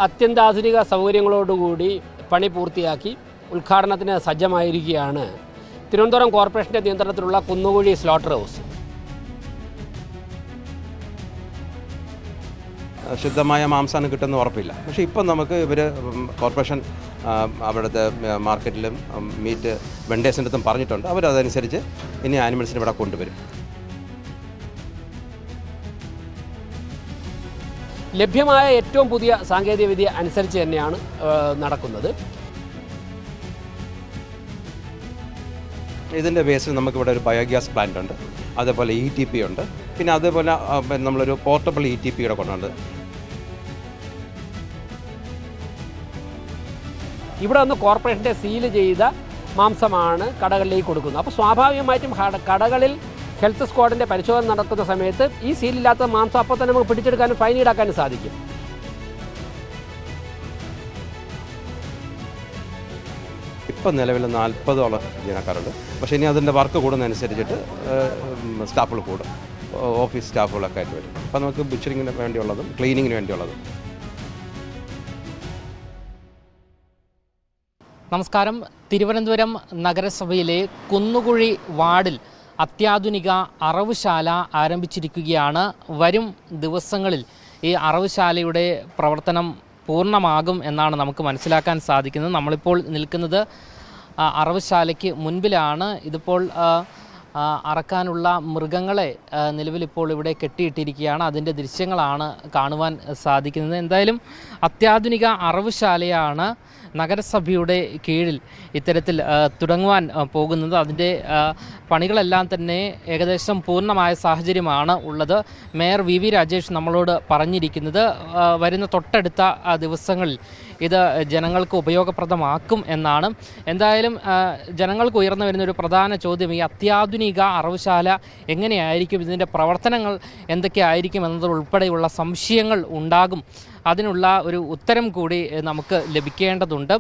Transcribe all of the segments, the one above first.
അത്യന്താധുനിക സൗകര്യങ്ങളോടുകൂടി പണി പൂർത്തിയാക്കി ഉദ്ഘാടനത്തിന് സജ്ജമായിരിക്കുകയാണ് തിരുവനന്തപുരം കോർപ്പറേഷൻ്റെ നിയന്ത്രണത്തിലുള്ള കുന്നുകുഴി സ്ലോട്ടർ ഹൗസ്. ശുദ്ധമായ മാംസമാണ് കിട്ടുമെന്ന് ഉറപ്പില്ല. പക്ഷേ ഇപ്പം നമുക്ക് ഇവർ കോർപ്പറേഷൻ അവിടുത്തെ മാർക്കറ്റിലും മീറ്റ് വെണ്ടേഴ്സിൻ്റെ അടുത്തും പറഞ്ഞിട്ടുണ്ട്. അവരതനുസരിച്ച് ഇനി ആനിമൽസിന് ഇവിടെ കൊണ്ടുവരും. ലഭ്യമായ ഏറ്റവും പുതിയ സാങ്കേതികവിദ്യ അനുസരിച്ച് തന്നെയാണ് നടക്കുന്നത്. ഇതിൻ്റെ ബേസിൽ നമുക്കിവിടെ ഒരു ബയോഗ്യാസ് പ്ലാന്റ് ഉണ്ട്, അതേപോലെ ETP ഉണ്ട്, പിന്നെ അതേപോലെ നമ്മളൊരു പോർട്ടബിൾ ETP കൂടെ കൊണ്ടുണ്ട്. ഇവിടെ വന്ന് കോർപ്പറേഷൻ്റെ സീൽ ചെയ്ത മാംസമാണ് കടകളിലേക്ക് കൊടുക്കുന്നത്. അപ്പോൾ സ്വാഭാവികമായിട്ടും കടകളിൽ ഹെൽത്ത് സ്ക്വാഡിൻ്റെ പരിശോധന നടക്കുന്ന സമയത്ത് ഈ സീലില്ലാത്ത മാംസം അപ്പോൾ തന്നെ നമുക്ക് പിടിച്ചെടുക്കാനും ഫൈൻ ഈടാക്കാനും സാധിക്കും. ഇപ്പം നിലവിൽ 40ഓളം ജീവനക്കാരുണ്ട്. പക്ഷേ ഇനി അതിൻ്റെ വർക്ക് കൂടുന്നതനുസരിച്ചിട്ട് സ്റ്റാഫുകൾ കൂടും, ഓഫീസ് സ്റ്റാഫുകളൊക്കെ ആയിട്ട് വരും. അപ്പോൾ നമുക്ക് ബുച്ചറിങ്ങിന് വേണ്ടിയുള്ളതും ക്ലീനിങ്ങിന് വേണ്ടിയുള്ളതും. നമസ്കാരം. തിരുവനന്തപുരം നഗരസഭയിലെ കുന്നുകുഴി വാർഡിൽ അത്യാധുനിക അറവുശാല ആരംഭിച്ചിരിക്കുകയാണ്. വരും ദിവസങ്ങളിൽ ഈ അറവുശാലയുടെ പ്രവർത്തനം പൂർണ്ണമാകും എന്നാണ് നമുക്ക് മനസ്സിലാക്കാൻ സാധിക്കുന്നത്. നമ്മളിപ്പോൾ നിൽക്കുന്നത് അറവുശാലയ്ക്ക് മുൻപിലാണ്. ഇതിപ്പോൾ അറക്കാനുള്ള മൃഗങ്ങളെ നിലവിലിപ്പോൾ ഇവിടെ കെട്ടിയിട്ടിരിക്കുകയാണ്. അതിൻ്റെ ദൃശ്യങ്ങളാണ് കാണുവാൻ സാധിക്കുന്നത്. എന്തായാലും അത്യാധുനിക അറവുശാലയാണ് നഗരസഭയുടെ കീഴിൽ ഇത്തരത്തിൽ തുടങ്ങുവാൻ പോകുന്നത്. അതിൻ്റെ പണികളെല്ലാം തന്നെ ഏകദേശം പൂർണ്ണമായ സാഹചര്യമാണ് ഉള്ളത്. മേയർ VV രാജേഷ് നമ്മളോട് പറഞ്ഞിരിക്കുന്നത് വരുന്ന തൊട്ടടുത്ത ദിവസങ്ങളിൽ ഇത് ജനങ്ങൾക്ക് ഉപയോഗപ്രദമാക്കും എന്നാണ്. എന്തായാലും ജനങ്ങൾക്ക് ഉയർന്നു വരുന്നൊരു പ്രധാന ചോദ്യം ഈ അത്യാധുനിക അറവുശാല എങ്ങനെയായിരിക്കും, ഇതിൻ്റെ പ്രവർത്തനങ്ങൾ എന്തൊക്കെയായിരിക്കും എന്നതുൾപ്പെടെയുള്ള സംശയങ്ങൾ ഉണ്ടാകും. അതിനുള്ള ഒരു ഉത്തരം കൂടി നമുക്ക് ലഭിക്കേണ്ടതുണ്ട്.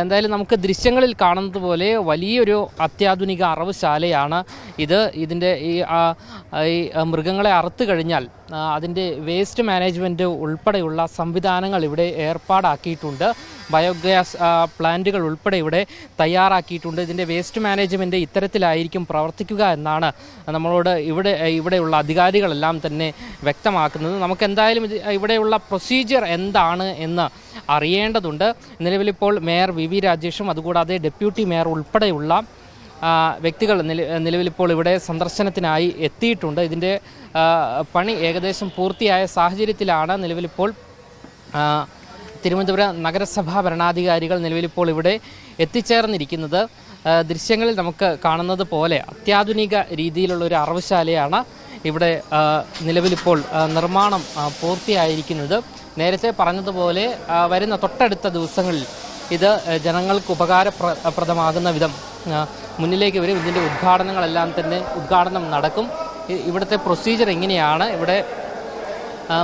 എന്തായാലും നമുക്ക് ദൃശ്യങ്ങളിൽ കാണുന്നത് പോലെ വലിയൊരു അത്യാധുനിക അറവുശാലയാണ് ഇത്. ഇതിൻ്റെ ഈ മൃഗങ്ങളെ അറുത്തു കഴിഞ്ഞാൽ അതിൻ്റെ വേസ്റ്റ് മാനേജ്മെൻറ്റ് ഉൾപ്പെടെയുള്ള സംവിധാനങ്ങൾ ഇവിടെ ഏർപ്പാടാക്കിയിട്ടുണ്ട്. ബയോഗ്യാസ് പ്ലാന്റുകൾ ഉൾപ്പെടെ ഇവിടെ തയ്യാറാക്കിയിട്ടുണ്ട്. ഇതിൻ്റെ വേസ്റ്റ് മാനേജ്മെൻറ്റ് ഇത്തരത്തിലായിരിക്കും പ്രവർത്തിക്കുക എന്നാണ് നമ്മളോട് ഇവിടെയുള്ള അധികാരികളെല്ലാം തന്നെ വ്യക്തമാക്കുന്നത്. നമുക്കെന്തായാലും ഇവിടെയുള്ള പ്രൊസീജിയർ എന്താണ് എന്ന് അറിയേണ്ടതുണ്ട്. നിലവിലിപ്പോൾ മേയർ VV രാജേഷും അതുകൂടാതെ ഡെപ്യൂട്ടി മേയർ ഉൾപ്പെടെയുള്ള വ്യക്തികൾ നിലവിലിപ്പോൾ ഇവിടെ സന്ദർശനത്തിനായി എത്തിയിട്ടുണ്ട്. ഇതിൻ്റെ പണി ഏകദേശം പൂർത്തിയായ സാഹചര്യത്തിലാണ് നിലവിലിപ്പോൾ തിരുവനന്തപുരം നഗരസഭാ ഭരണാധികാരികൾ നിലവിലിപ്പോൾ ഇവിടെ എത്തിച്ചേർന്നിരിക്കുന്നത്. ദൃശ്യങ്ങളിൽ നമുക്ക് കാണുന്നത് പോലെ അത്യാധുനിക രീതിയിലുള്ള ഒരു അറവുശാലയാണ് ഇവിടെ നിലവിലിപ്പോൾ നിർമ്മാണം പൂർത്തിയായിരിക്കുന്നത്. നേരത്തെ പറഞ്ഞതുപോലെ വരുന്ന തൊട്ടടുത്ത ദിവസങ്ങളിൽ ഇത് ജനങ്ങൾക്ക് ഉപകാരപ്രദമാകുന്ന വിധം മുന്നിലേക്ക് വരും. ഇതിൻ്റെ ഉദ്ഘാടനം നടക്കും. ഇവിടുത്തെ പ്രൊസീജിയർ എങ്ങനെയാണ്, ഇവിടെ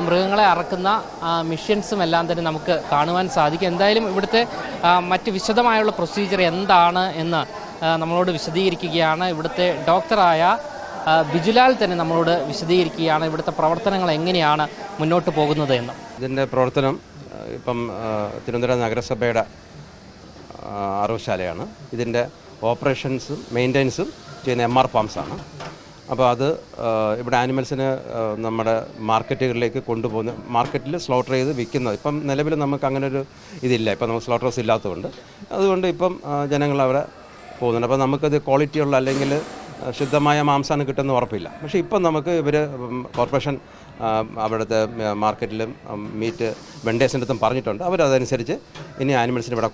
മൃഗങ്ങളെ അറക്കുന്ന മിഷ്യൻസും എല്ലാം തന്നെ നമുക്ക് കാണുവാൻ സാധിക്കും. എന്തായാലും ഇവിടുത്തെ മറ്റ് വിശദമായുള്ള പ്രൊസീജിയർ എന്താണ് എന്ന് നമ്മളോട് വിശദീകരിക്കുകയാണ് ഇവിടുത്തെ ഡോക്ടറായ ബിജുലാൽ തന്നെ നമ്മളോട് വിശദീകരിക്കുകയാണ് ഇവിടുത്തെ പ്രവർത്തനങ്ങൾ എങ്ങനെയാണ് മുന്നോട്ട് പോകുന്നത് എന്ന്. ഇതിൻ്റെ പ്രവർത്തനം ഇപ്പം തിരുവനന്തപുരം നഗരസഭയുടെ അറവുശാലയാണ്. ഇതിൻ്റെ ഓപ്പറേഷൻസും മെയിൻ്റെനൻസും ചെയ്യുന്ന MR ഫാംസാണ്. അപ്പോൾ അത് ഇവിടെ ആനിമൽസിന് നമ്മുടെ മാർക്കറ്റുകളിലേക്ക് കൊണ്ടുപോകുന്ന, മാർക്കറ്റിൽ സ്ലോട്ടർ ചെയ്ത് വിൽക്കുന്നത്. ഇപ്പം നിലവിൽ നമുക്ക് അങ്ങനെ ഒരു ഇതില്ല, ഇപ്പം നമുക്ക് സ്ലോട്ടർ ഹൗസ് ഇല്ലാത്തതുകൊണ്ട്. അതുകൊണ്ട് ഇപ്പം ജനങ്ങൾ അവിടെ പോകുന്നുണ്ട്. അപ്പോൾ നമുക്കത് ക്വാളിറ്റിയുള്ള അല്ലെങ്കിൽ ശുദ്ധമായ മാംസമാണ് കിട്ടുമെന്ന് ഉറപ്പില്ല. പക്ഷേ ഇപ്പം നമുക്ക് ഇവർ കോർപ്പറേഷൻ അവിടുത്തെ മാർക്കറ്റിലും മീറ്റ് വെണ്ടേഴ്സിൻ്റെ അടുത്തും പറഞ്ഞിട്ടുണ്ട്. അവരതനുസരിച്ച് ഇനി ആനിമൽസിന് ഇവിടെ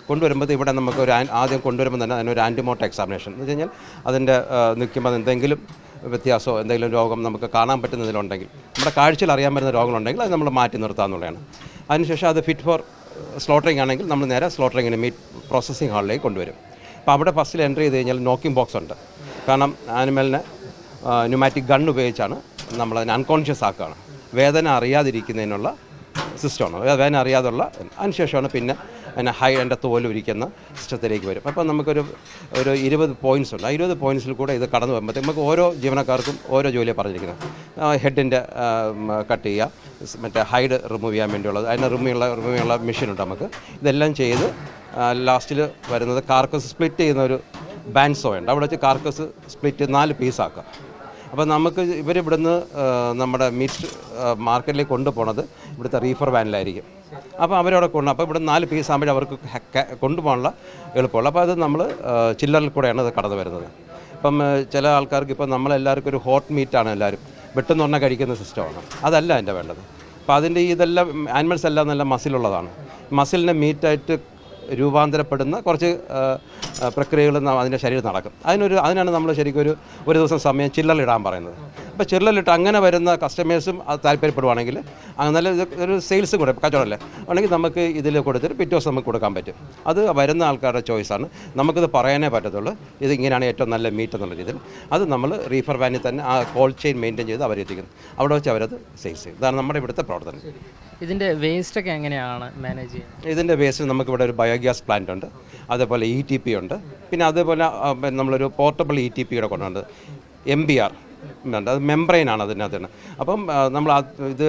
കൊണ്ടുവരുമ്പോൾ ഇവിടെ നമുക്ക് ആദ്യം കൊണ്ടുവരുമ്പോൾ തന്നെ അതിനൊരു ആൻറ്റിമോർട്ടം എക്സാമിനേഷൻ എന്ന് വെച്ച് കഴിഞ്ഞാൽ അതിൻ്റെ നിൽക്കുമ്പോൾ എന്തെങ്കിലും വ്യത്യാസമോ എന്തെങ്കിലും രോഗം നമുക്ക് കാണാൻ പറ്റുന്നതിലുണ്ടെങ്കിൽ, നമ്മുടെ കാഴ്ചയിൽ അറിയാൻ പറ്റുന്ന രോഗങ്ങളുണ്ടെങ്കിൽ അത് നമ്മൾ മാറ്റി നിർത്താമെന്നുള്ളതാണ്. അതിനുശേഷം അത് ഫിറ്റ് ഫോർ സ്ലോട്ടറിങ് ആണെങ്കിൽ നമ്മൾ നേരെ സ്ലോട്ടറിങ്ങിന് മീറ്റ് പ്രോസസ്സിങ് ഹാളിലേക്ക് കൊണ്ടുവരും. അപ്പോൾ അവിടെ ഫസ്റ്റിൽ എൻ്റർ ചെയ്ത് കഴിഞ്ഞാൽ നോക്കിംഗ് ബോക്സ് ഉണ്ട്. കാരണം ആനിമലിനെ ന്യൂമാറ്റിക് ഗൺ ഉപയോഗിച്ചാണ് നമ്മളതിനെ അൺകോൺഷ്യസ് ആക്കുകയാണ്. വേദന അറിയാതിരിക്കുന്നതിനുള്ള സിസ്റ്റമാണ്. വേദന അറിയാതുള്ള അതിനുശേഷമാണ് പിന്നെ അതിൻ്റെ തോൽ ഉരിക്കുന്ന സിസ്റ്റത്തിലേക്ക് വരും. അപ്പം നമുക്കൊരു 20 പോയിൻറ്റ്സ് ഉണ്ട്. ആ 20 പോയിൻറ്റ്സിൽ കൂടെ ഇത് കടന്നു വരുമ്പോഴത്തേക്ക് നമുക്ക് ഓരോ ജീവനക്കാർക്കും ഓരോ ജോലിയാണ് പറഞ്ഞിരിക്കുന്നത്. ഹെഡിൻ്റെ കട്ട് ചെയ്യുക, മറ്റേ ഹൈഡ് റിമൂവ് ചെയ്യാൻ വേണ്ടിയുള്ളത്, അതിന് റിമൂവ് ചെയ്യാനുള്ള മെഷീനുണ്ട് നമുക്ക്. ഇതെല്ലാം ചെയ്ത് ലാസ്റ്റിൽ വരുന്നത് കാർക്കസ് സ്പ്ലിറ്റ് ചെയ്യുന്ന ഒരു ബാൻസോ ഉണ്ട്. അവിടെ വെച്ച് കാർക്കസ് സ്പ്ലിറ്റ് 4 പീസാക്കുക. അപ്പോൾ നമുക്ക് ഇവരിവിടുന്ന് നമ്മുടെ മീറ്റ് മാർക്കറ്റിലേക്ക് കൊണ്ടുപോകുന്നത് ഇവിടുത്തെ റീഫർ വാനിലായിരിക്കും. അപ്പോൾ അവരവിടെ അപ്പോൾ ഇവിടെ 4 പീസ് ആകുമ്പോൾ അവർക്ക് കൊണ്ടുപോകാനുള്ള എളുപ്പമുള്ളൂ. അപ്പോൾ അത് നമ്മൾ ചില്ലറിൽ കൂടെയാണ് അത് കടന്നു വരുന്നത്. ഇപ്പം ചില ആൾക്കാർക്ക് ഇപ്പം നമ്മളെല്ലാവർക്കും ഒരു ഹോട്ട് മീറ്റാണ് എല്ലാവരും വെട്ടെന്ന് പറഞ്ഞാൽ കഴിക്കുന്ന സിസ്റ്റമാണ്. അതല്ല എൻ്റെ വേണ്ടത്. അപ്പോൾ അതിൻ്റെ ഇതെല്ലാം ആനിമൽസ് എല്ലാം നല്ല മസിലുള്ളതാണ്. മസിലിനെ മീറ്റായിട്ട് രൂപാന്തരപ്പെടുന്ന കുറച്ച് പ്രക്രിയകൾ അതിൻ്റെ ശരീരം നടക്കും. അതിനാണ് നമ്മൾ ശരിക്കും ഒരു ദിവസം സമയം ചില്ലറിലിടാൻ പറയുന്നത്. അപ്പോൾ ചില്ലറിലിട്ട് അങ്ങനെ വരുന്ന കസ്റ്റമേഴ്സും അത് താല്പര്യപ്പെടുവാണെങ്കിൽ നല്ല ഒരു സെയിൽസും കൂടെ കച്ചവടമല്ലേ ആണെങ്കിൽ നമുക്ക് ഇതിൽ കൊടുത്തിട്ട് പിറ്റേ ദിവസം നമുക്ക് കൊടുക്കാൻ പറ്റും. അത് വരുന്ന ആൾക്കാരുടെ ചോയ്സാണ്. നമുക്കിത് പറയാനേ പറ്റത്തുള്ളൂ ഇത് ഇങ്ങനെയാണ് ഏറ്റവും നല്ല മീറ്റ് എന്നുള്ള രീതിയിൽ. അത് നമ്മൾ റീഫർ വാനിൽ തന്നെ ആ കോൾഡ് ചെയിൻ മെയിൻറ്റെയിൻ ചെയ്ത് അവരെത്തിക്കുന്നു. അവിടെ വെച്ച് അവരത് സെയിൽസ് ചെയ്യും. ഇതാണ് നമ്മുടെ ഇവിടുത്തെ പ്രവർത്തനം. ഇതിൻ്റെ വേസ്റ്റൊക്കെ എങ്ങനെയാണ് മാനേജ് ചെയ്യുന്നത്? ഇതിൻ്റെ വേസ്റ്റ് നമുക്കിവിടെ ഒരു ബയോഗ്യാസ് പ്ലാന്റ് ഉണ്ട്, അതേപോലെ ETP ഉണ്ട്, പിന്നെ അതേപോലെ നമ്മളൊരു പോർട്ടബിൾ ETP കൂടെ കൊണ്ടുണ്ട്, MBR ഉണ്ട്. അത് മെംബ്രെയിനാണ് അതിനകത്ത്. അപ്പം നമ്മൾ ഇത്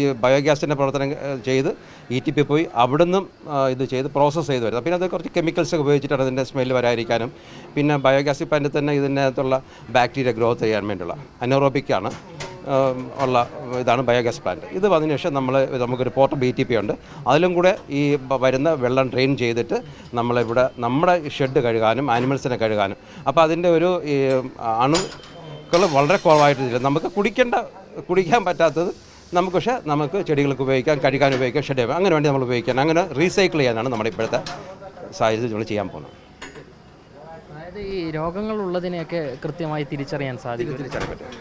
ഈ ബയോഗ്യാസിൻ്റെ പ്രവർത്തനം ചെയ്ത് ETP പോയി അവിടുന്ന് ഇത് ചെയ്ത് പ്രോസസ്സ് ചെയ്ത് വരുന്നത്. പിന്നെ അത് കുറച്ച് കെമിക്കൽസൊക്കെ ഉപയോഗിച്ചിട്ടാണ് അതിൻ്റെ സ്മെല്ല് വരാതിരിക്കാനും പിന്നെ ബയോഗ്യാസ് പ്ലാന്റിൽ തന്നെ ഇതിനകത്തുള്ള ബാക്ടീരിയ ഗ്രോത്ത് ചെയ്യാൻ വേണ്ടിയുള്ള അനോറോബിക്കാണ് ഉള്ള ഇതാണ് ബയോഗ്യാസ് പ്ലാന്റ്. ഇത് വന്നതിന് ശേഷം നമുക്കൊരു പോർട്ടബിൾ ETP ഉണ്ട്. അതിലും കൂടെ ഈ വരുന്ന വെള്ളം ഡ്രെയിൻ ചെയ്തിട്ട് നമ്മളിവിടെ നമ്മുടെ ഷെഡ് കഴുകാനും ആനിമൽസിനെ കഴുകാനും. അപ്പോൾ അതിൻ്റെ ഒരു അണുക്കൾ വളരെ കുറവായിട്ടില്ല. നമുക്ക് കുടിക്കാൻ പറ്റാത്തത് നമുക്ക് ചെടികൾക്ക് ഉപയോഗിക്കാം, കഴുകാൻ ഉപയോഗിക്കാം, ഷെഡ് ചെയ്യാം, അങ്ങനെ വേണ്ടി നമ്മൾ ഉപയോഗിക്കാൻ, അങ്ങനെ റീസൈക്കിൾ ചെയ്യാനാണ് നമ്മുടെ ഇപ്പോഴത്തെ സാഹചര്യത്തിൽ നമ്മൾ ചെയ്യാൻ പോകുന്നത്. അതായത് ഈ രോഗങ്ങളുള്ളതിനെയൊക്കെ കൃത്യമായി തിരിച്ചറിയാൻ സാധിക്കും. തിരിച്ചറിയാൻ പറ്റും.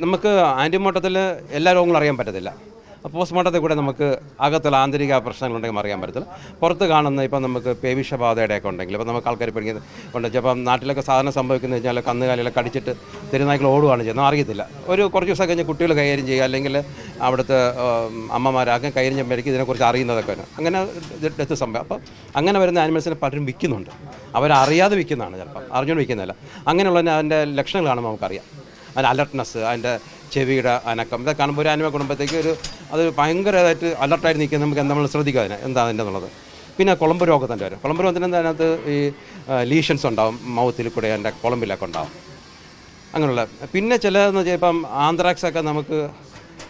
നമുക്ക് ആൻറ്റിമോട്ടത്തിൽ എല്ലാ രോഗങ്ങളും അറിയാൻ പറ്റത്തില്ല. പോസ്റ്റ്മോർട്ടത്തിൽ കൂടെ നമുക്ക് അകത്തുള്ള ആന്തരിക പ്രശ്നങ്ങളുണ്ടെങ്കിൽ അറിയാൻ പറ്റത്തില്ല. പുറത്ത് കാണുന്ന ഇപ്പം നമുക്ക് പേവിഷബാധയുടെയൊക്കെ ഉണ്ടെങ്കിൽ ഇപ്പം നമുക്ക് ആൾക്കാർ പഠിക്കുന്നത് ചിലപ്പം നാട്ടിലൊക്കെ സാധനം സംഭവിക്കുന്നത് വെച്ചാൽ കന്നുകാലികളെ കടിച്ചിട്ട് തെരുനായ്ക്കൾ ഓടുകയാണ് ചെയ്യുന്നത്, അറിയത്തില്ല. കുറച്ച് ദിവസം കഴിഞ്ഞ് കുട്ടികൾ കൈകാര്യം ചെയ്യുക, അല്ലെങ്കിൽ അവിടുത്തെ അമ്മമാരാകെ കൈകാര്യം ചെയ്യുമ്പോഴേക്കും ഇതിനെക്കുറിച്ച് അറിയുന്നതൊക്കെ വരും. അങ്ങനെ ഡെത്ത് സംഭവം. അപ്പം അങ്ങനെ വരുന്ന ആനിമൽസിനെ പലരും വിൽക്കുന്നുണ്ട്. അവരറിയാതെ വിൽക്കുന്നതാണ്, ചിലപ്പം അറിഞ്ഞുകൊണ്ട് വിൽക്കുന്നില്ല. അങ്ങനെയുള്ള അതിൻ്റെ ലക്ഷണങ്ങൾ കാണുമ്പോൾ നമുക്കറിയാം. അതിൻ്റെ അലർട്ട്നെസ്, അതിൻ്റെ ചെവിയുടെ അനക്കം, ഇതൊക്കെ കാണുമ്പോൾ ഒരു ആനിമൽ കുടുംബത്തേക്ക് അത് ഭയങ്കരമായിട്ട് അലർട്ടായിട്ട് നിൽക്കുന്നത് നമുക്ക് നമ്മൾ ശ്രദ്ധിക്കുക അതിന് എന്താ അതിൻ്റെ എന്നുള്ളത്. പിന്നെ കുളമ്പ് രോഗത്തിൻ്റെ വരും. കുളമ്പ് രോഗത്തിൻ്റെ അതിനകത്ത് ഈ ലീഷൻസ് ഉണ്ടാവും, മൗത്തിൽ കൂടെ അതിൻ്റെ കുളമ്പിലൊക്കെ ഉണ്ടാവും അങ്ങനെയുള്ള. പിന്നെ ചിലതെന്ന് വെച്ചാൽ ഇപ്പം ആന്ത്രാക്സൊക്കെ നമുക്ക്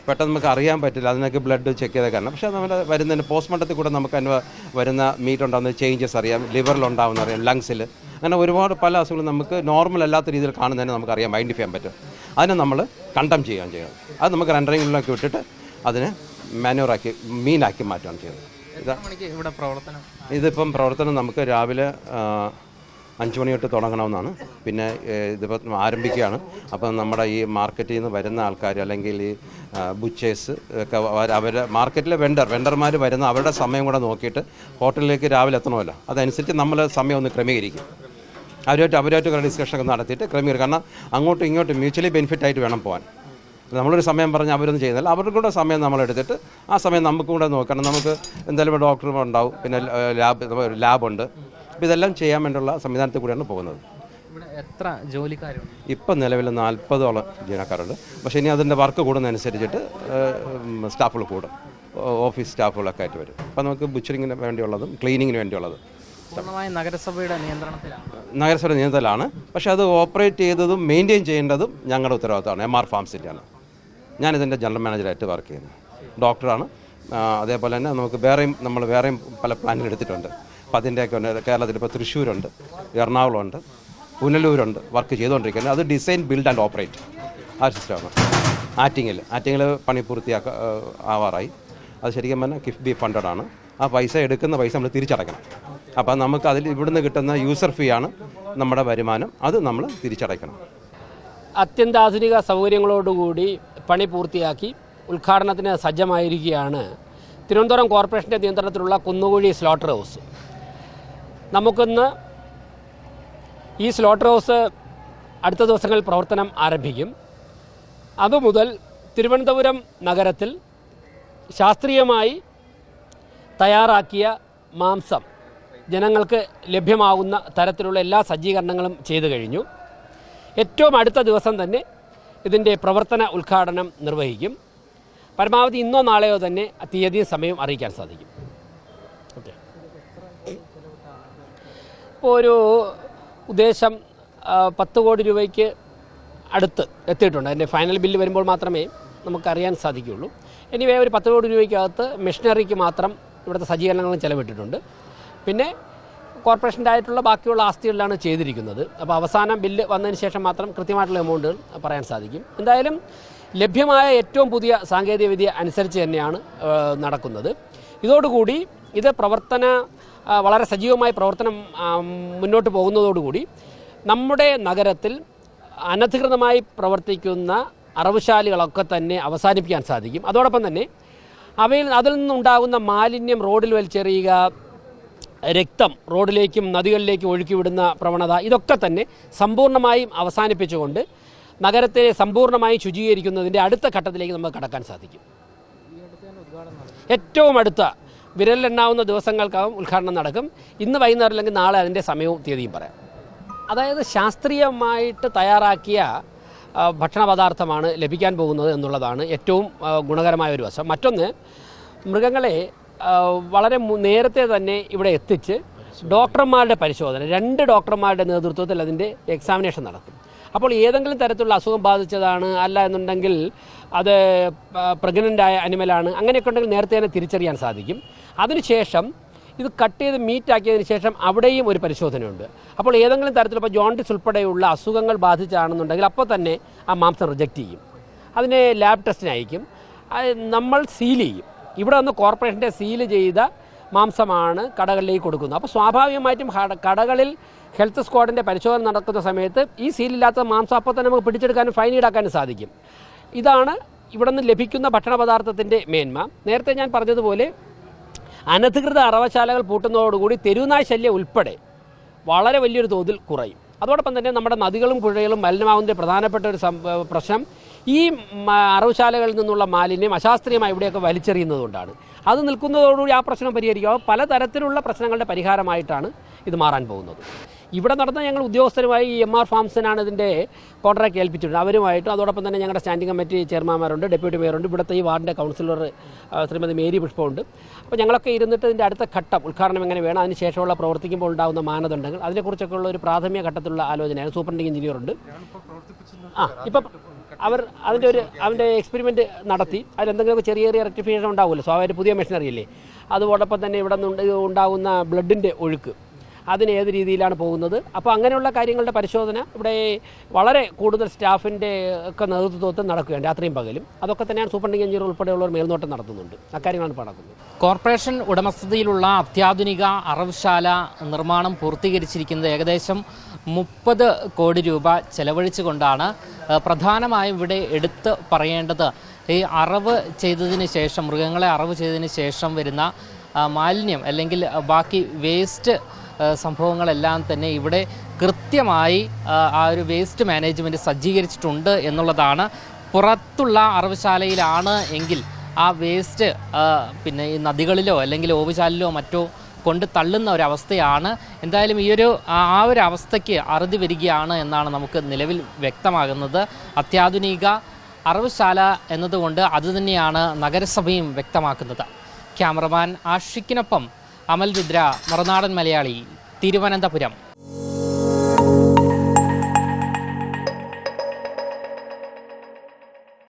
പെട്ടെന്ന് നമുക്ക് അറിയാൻ പറ്റില്ല, അതിനൊക്കെ ബ്ലഡ് ചെക്ക് ചെയ്ത കാരണം. പക്ഷേ നമ്മൾ വരുന്നതിന് പോസ്റ്റ്മോർട്ടത്തിൽ കൂടെ നമുക്ക് അതിന് വരുന്ന മീറ്റ് ഉണ്ടാകുന്ന ചേഞ്ചസ് അറിയാം, ലിവറിലുണ്ടാവുന്ന അറിയാം, ലങ്സിൽ, അങ്ങനെ ഒരുപാട് പല അസുഖങ്ങളും നമുക്ക് നോർമൽ അല്ലാത്ത രീതിയിൽ കാണുന്നതിന് നമുക്കറിയാം, ഐഡൻറ്റിഫൈ ചെയ്യാൻ പറ്റും. അതിനെ നമ്മൾ കണ്ടം ചെയ്യുകയാണ് ചെയ്യുന്നത്. അത് നമുക്ക് റെൻഡറിങ്ങിലൊക്കെ വിട്ടിട്ട് അതിനെ മാനുവറാക്കി മീനാക്കി മാറ്റുകയാണ് ചെയ്യുന്നത്. ഇതിപ്പം പ്രവർത്തനം നമുക്ക് രാവിലെ 5 മണി തൊട്ട് തുടങ്ങണമെന്നാണ്. പിന്നെ ഇതിപ്പോൾ ആരംഭിക്കുകയാണ്. അപ്പം നമ്മുടെ ഈ മാർക്കറ്റിൽ നിന്ന് വരുന്ന ആൾക്കാർ, അല്ലെങ്കിൽ ഈ ബുച്ചേഴ്സ് ഒക്കെ അവരുടെ മാർക്കറ്റിലെ വെണ്ടർമാർ വരുന്ന അവരുടെ സമയം കൂടെ നോക്കിയിട്ട് ഹോട്ടലിലേക്ക് രാവിലെ എത്തണമല്ലോ, അതനുസരിച്ച് നമ്മൾ സമയം ഒന്ന് ക്രമീകരിക്കും. അവരുമായിട്ട് ഡിസ്കഷനൊക്കെ നടത്തിയിട്ട് ക്രമീകരിക്കും. കാരണം അങ്ങോട്ടും ഇങ്ങോട്ടും മ്യൂച്വലി ബെനിഫിറ്റ് ആയിട്ട് വേണം പോകാൻ. നമ്മളൊരു സമയം പറഞ്ഞ് അവരൊന്നും ചെയ്യുന്നില്ല, അവരുടെ കൂടെ സമയം നമ്മളെടുത്തിട്ട് ആ സമയം നമുക്കും കൂടെ നോക്കണം. നമുക്ക് എന്തായാലും ഡോക്ടർ ഉണ്ടാവും, പിന്നെ ലാബുണ്ട്. അപ്പോൾ ഇതെല്ലാം ചെയ്യാൻ വേണ്ടിയുള്ള സംവിധാനത്തിൽ കൂടെയാണ് പോകുന്നത്. എത്ര ജോലിക്കാരുണ്ട്? ഇപ്പം നിലവിൽ 40ഓളം ജീവനക്കാരുണ്ട്. പക്ഷേ ഇനി അതിൻ്റെ വർക്ക് കൂടുന്നതനുസരിച്ചിട്ട് സ്റ്റാഫുകൾ കൂടും, ഓഫീസ് സ്റ്റാഫുകളൊക്കെ ആയിട്ട് വരും. അപ്പോൾ നമുക്ക് ബുച്ചറിങ്ങിന് വേണ്ടിയുള്ളതും ക്ലീനിങ്ങിന് വേണ്ടിയുള്ളതും നഗരസഭയുടെ നിയന്ത്രണത്തിലാണ്. നഗരസഭയുടെ നിയന്ത്രണത്തിലാണ്. പക്ഷേ അത് ഓപ്പറേറ്റ് ചെയ്തതും മെയിൻറ്റെയിൻ ചെയ്യേണ്ടതും ഞങ്ങളുടെ ഉത്തരവാദിത്തമാണ്. MR ഫാംസിൻ്റെയാണ്. ഞാനിതിൻ്റെ ജനറൽ മാനേജറായിട്ട് വർക്ക് ചെയ്യുന്നത്. ഡോക്ടറാണ്. അതേപോലെ തന്നെ നമുക്ക് വേറെയും പല പ്ലാനുകൾ എടുത്തിട്ടുണ്ട്. അപ്പോൾ അതിൻ്റെയൊക്കെ ഉണ്ട്. കേരളത്തിൽ ഇപ്പോൾ തൃശ്ശൂരുണ്ട്, എറണാകുളമുണ്ട്, പുനലൂരുണ്ട് വർക്ക് ചെയ്തുകൊണ്ടിരിക്കുന്നത്. അത് ഡിസൈൻ, ബിൽഡ് ആൻഡ് ഓപ്പറേറ്റ് ആ സിസ്റ്റമാണ്. ആറ്റിങ്ങിൽ പണി ആവാറായി. അത് ശരിക്കും പറഞ്ഞാൽ കിഫ്ബി ഫണ്ടഡാണ്. ആ പൈസ എടുക്കുന്ന പൈസ നമ്മൾ തിരിച്ചടയ്ക്കണം. അപ്പോൾ നമുക്ക് അതിൽ ഇവിടുന്ന് കിട്ടുന്ന യൂസർ ഫീ ആണ് നമ്മുടെ വരുമാനം, അത് നമ്മൾ തിരിച്ചടയ്ക്കണം. അത്യന്താധുനിക സൗകര്യങ്ങളോടുകൂടി പണി പൂർത്തിയാക്കി ഉദ്ഘാടനത്തിന് സജ്ജമായിരിക്കുകയാണ് തിരുവനന്തപുരം കോർപ്പറേഷൻ്റെ നിയന്ത്രണത്തിലുള്ള കുന്നുകുഴി സ്ലോട്ടർ ഹൗസ്. നമുക്കിന്ന് ഈ സ്ലോട്ടർ ഹൗസ് അടുത്ത ദിവസങ്ങളിൽ പ്രവർത്തനം ആരംഭിക്കും. അതുമുതൽ തിരുവനന്തപുരം നഗരത്തിൽ ശാസ്ത്രീയമായി തയ്യാറാക്കിയ മാംസം ജനങ്ങൾക്ക് ലഭ്യമാകുന്ന തരത്തിലുള്ള എല്ലാ സജ്ജീകരണങ്ങളും ചെയ്തു കഴിഞ്ഞു. ഏറ്റവും അടുത്ത ദിവസം തന്നെ ഇതിൻ്റെ പ്രവർത്തന ഉദ്ഘാടനം നിർവഹിക്കും. പരമാവധി ഇന്നോ നാളെയോ തന്നെ തീയതിയും സമയവും അറിയിക്കാൻ സാധിക്കും. ഓക്കെ, ഇപ്പോൾ ഒരു ഉദ്ദേശം 10 കോടി രൂപയ്ക്ക് അടുത്ത് എത്തിയിട്ടുണ്ട്. അതിൻ്റെ ഫൈനൽ ബില്ല് വരുമ്പോൾ മാത്രമേ നമുക്കറിയാൻ സാധിക്കുകയുള്ളൂ. എനിവേ ഒരു 10 കോടി രൂപയ്ക്കകത്ത് മെഷീനറിക്ക് മാത്രം ഇവിടുത്തെ സജ്ജീകരണങ്ങളും ചെലവിട്ടിട്ടുണ്ട്. പിന്നെ കോർപ്പറേഷൻ്റെ ആയിട്ടുള്ള ബാക്കിയുള്ള ആസ്തികളിലാണ് ചെയ്തിരിക്കുന്നത്. അപ്പോൾ അവസാനം ബില്ല് വന്നതിന് ശേഷം മാത്രം കൃത്യമായിട്ടുള്ള എമൗണ്ടുകൾ പറയാൻ സാധിക്കും. എന്തായാലും ലഭ്യമായ ഏറ്റവും പുതിയ സാങ്കേതികവിദ്യ അനുസരിച്ച് തന്നെയാണ് നടക്കുന്നത്. ഇതോടുകൂടി ഇത് വളരെ സജീവമായി പ്രവർത്തനം മുന്നോട്ട് പോകുന്നതോടുകൂടി നമ്മുടെ നഗരത്തിൽ അനധികൃതമായി പ്രവർത്തിക്കുന്ന അറവുശാലകളൊക്കെ തന്നെ അവസാനിപ്പിക്കാൻ സാധിക്കും. അതോടൊപ്പം തന്നെ അതിൽ നിന്നുണ്ടാകുന്ന മാലിന്യം റോഡിൽ വലിച്ചെറിയുക, രക്തം റോഡിലേക്കും നദികളിലേക്കും ഒഴുക്കിവിടുന്ന പ്രവണത, ഇതൊക്കെ തന്നെ സമ്പൂർണ്ണമായും അവസാനിപ്പിച്ചുകൊണ്ട് നഗരത്തെ സമ്പൂർണ്ണമായും ശുചീകരിക്കുന്നതിൻ്റെ അടുത്ത ഘട്ടത്തിലേക്ക് നമുക്ക് കടക്കാൻ സാധിക്കും. ഏറ്റവും അടുത്ത വിരലിലെണ്ണാവുന്ന ദിവസങ്ങൾക്കകം ഉദ്ഘാടനം നടക്കും. ഇന്ന് വൈകുന്നേരം അല്ലെങ്കിൽ നാളെ അതിൻ്റെ സമയവും തീയതിയും പറയാം. അതായത് ശാസ്ത്രീയമായിട്ട് തയ്യാറാക്കിയ ഭക്ഷണ പദാർത്ഥമാണ് ലഭിക്കാൻ പോകുന്നത് എന്നുള്ളതാണ് ഏറ്റവും ഗുണകരമായ ഒരു വശം. മറ്റൊന്ന്, മൃഗങ്ങളെ വളരെ നേരത്തെ തന്നെ ഇവിടെ എത്തിച്ച് ഡോക്ടർമാരുടെ പരിശോധന, 2 ഡോക്ടർമാരുടെ നേതൃത്വത്തിൽ അതിൻ്റെ എക്സാമിനേഷൻ നടക്കും. അപ്പോൾ ഏതെങ്കിലും തരത്തിലുള്ള അസുഖം ബാധിച്ചതാണ്, അല്ല എന്നുണ്ടെങ്കിൽ അത് പ്രഗ്നൻ്റായ അനിമലാണ്, അങ്ങനെയൊക്കെ ഉണ്ടെങ്കിൽ നേരത്തെ തന്നെ തിരിച്ചറിയാൻ സാധിക്കും. അതിനുശേഷം ഇത് കട്ട് ചെയ്ത് മീറ്റാക്കിയതിന് ശേഷം അവിടെയും ഒരു പരിശോധനയുണ്ട്. അപ്പോൾ ഏതെങ്കിലും തരത്തിൽ ഇപ്പോൾ ജോണ്ടിസ് ഉൾപ്പെടെയുള്ള അസുഖങ്ങൾ ബാധിച്ചാണെന്നുണ്ടെങ്കിൽ അപ്പോൾ തന്നെ ആ മാംസം റിജക്റ്റ് ചെയ്യും. അതിനെ ലാബ് ടെസ്റ്റിന് അയക്കും. നമ്മൾ സീൽ ചെയ്യും. ഇവിടെ വന്ന് കോർപ്പറേഷൻ്റെ സീല് ചെയ്ത മാംസമാണ് കടകളിലേക്ക് കൊടുക്കുന്നത്. അപ്പോൾ സ്വാഭാവികമായിട്ടും കടകളിൽ ഹെൽത്ത് സ്ക്വാഡിൻ്റെ പരിശോധന നടക്കുന്ന സമയത്ത് ഈ സീലില്ലാത്ത മാംസം അപ്പോൾ തന്നെ നമുക്ക് പിടിച്ചെടുക്കാനും ഫൈൻ ഈടാക്കാനും സാധിക്കും. ഇതാണ് ഇവിടെ നിന്ന് ലഭിക്കുന്ന ഭക്ഷണ പദാർത്ഥത്തിൻ്റെ മേന്മ. നേരത്തെ ഞാൻ പറഞ്ഞതുപോലെ അനധികൃത അറവശാലകൾ പൂട്ടുന്നതോടുകൂടി തെരുവുനായ് ശല്യം ഉൾപ്പെടെ വളരെ വലിയൊരു തോതിൽ കുറയും. അതോടൊപ്പം തന്നെ നമ്മുടെ നദികളും പുഴകളും മലിനമാകുന്നതിൻ്റെ പ്രധാനപ്പെട്ട ഒരു പ്രശ്നം ഈ അറവുശാലകളിൽ നിന്നുള്ള മാലിന്യം അശാസ്ത്രീയമായി ഇവിടെയൊക്കെ വലിച്ചെറിയുന്നതുകൊണ്ടാണ്. അത് നിൽക്കുന്നതോടുകൂടി ആ പ്രശ്നം പരിഹരിക്കുക. പലതരത്തിലുള്ള പ്രശ്നങ്ങളുടെ പരിഹാരമായിട്ടാണ് ഇത് മാറാൻ പോകുന്നത്. ഇവിടെ നടന്ന ഞങ്ങൾ ഉദ്യോഗസ്ഥരുമായി MR ഫാംസിനാണ് ഇതിൻ്റെ കോൺട്രാക്ട് ഏൽപ്പിച്ചിട്ടുണ്ട്. അവരുമായിട്ടും അതോടൊപ്പം തന്നെ ഞങ്ങളുടെ സ്റ്റാൻഡിംഗ് കമ്മിറ്റി ചെയർമാന്മാരുണ്ട്, ഡെപ്യൂട്ടി മേയറുണ്ട്, ഇവിടുത്തെ ഈ വാർഡിൻ്റെ കൗൺസിലർ ശ്രീമതി മേരി പുഷ്പമുണ്ട്. അപ്പോൾ ഞങ്ങളൊക്കെ ഇരുന്നിട്ട് ഇതിൻ്റെ അടുത്ത ഘട്ടം ഉദ്ഘാടനം എങ്ങനെ വേണം, അതിന് ശേഷമുള്ള പ്രവർത്തിക്കുമ്പോൾ ഉണ്ടാകുന്ന മാനദണ്ഡങ്ങൾ, അതിനെക്കുറിച്ചൊക്കെ ഉള്ള ഒരു പ്രാഥമിക ഘട്ടത്തിലുള്ള ആലോചനയാണ്. സൂപ്രണ്ടിംഗ് എഞ്ചിനീയറുണ്ട്. ഇപ്പം അവർ അതിൻ്റെ എക്സ്പെരിമെൻറ്റ് നടത്തി. അതിലെന്തെങ്കിലുമൊക്കെ ചെറിയ റെക്ടിഫിക്കേഷൻ ഉണ്ടാവുമല്ലോ, സ്വാഭാവിക പുതിയ മെഷീനറി അല്ലേ. അതോടൊപ്പം തന്നെ ഇവിടെ നിന്ന് ഉണ്ടാകുന്ന ബ്ലഡിൻ്റെ ഒഴുക്ക്, അതിന് ഏത് രീതിയിലാണ് പോകുന്നത്. അപ്പോൾ അങ്ങനെയുള്ള കാര്യങ്ങളുടെ പരിശോധന ഇവിടെ വളരെ കൂടുതൽ സ്റ്റാഫിൻ്റെ ഒക്കെ നേതൃത്വത്തിൽ നടക്കുകയാണ്, രാത്രിയും പകലും. അതൊക്കെ തന്നെയാണ് സൂപ്രണ്ടിംഗ് എഞ്ചിനീയർ ഉൾപ്പെടെയുള്ളവർ മേൽനോട്ടം നടത്തുന്നുണ്ട്. അക്കാര്യങ്ങളാണ് ഇപ്പോൾ നടക്കുന്നത്. കോർപ്പറേഷൻ ഉടമസ്ഥതയിലുള്ള അത്യാധുനിക അറവുശാല നിർമ്മാണം പൂർത്തീകരിച്ചിരിക്കുന്നത് ഏകദേശം 30 കോടി രൂപ ചെലവഴിച്ചുകൊണ്ടാണ്. പ്രധാനമായും ഇവിടെ എടുത്ത് പറയേണ്ടത് ഈ അറവ് ചെയ്തതിന് ശേഷം, മൃഗങ്ങളെ അറവ് ചെയ്തതിന് ശേഷം വരുന്ന മാലിന്യം അല്ലെങ്കിൽ ബാക്കി വേസ്റ്റ് സംഭവങ്ങളെല്ലാം തന്നെ ഇവിടെ കൃത്യമായി ആ ഒരു വേസ്റ്റ് മാനേജ്മെൻറ്റ് സജ്ജീകരിച്ചിട്ടുണ്ട് എന്നുള്ളതാണ്. പുറത്തുള്ള അറവുശാലയിലാണ് എങ്കിൽ ആ വേസ്റ്റ് പിന്നെ ഈ നദികളിലോ അല്ലെങ്കിൽ ഓവുചാലിലോ മറ്റോ കൊണ്ട് തള്ളുന്ന ഒരവസ്ഥയാണ്. എന്തായാലും ഈ ആ ഒരു അവസ്ഥയ്ക്ക് അറുതി വരികയാണ് എന്നാണ് നമുക്ക് നിലവിൽ വ്യക്തമാകുന്നത്. അത്യാധുനിക അറവുശാല എന്നതുകൊണ്ട് അതുതന്നെയാണ് നഗരസഭയും വ്യക്തമാക്കുന്നത്. ക്യാമറമാൻ ആഷിക്കിനൊപ്പം അമൽ രുദ്ര, മറുനാടൻ മലയാളി, തിരുവനന്തപുരം.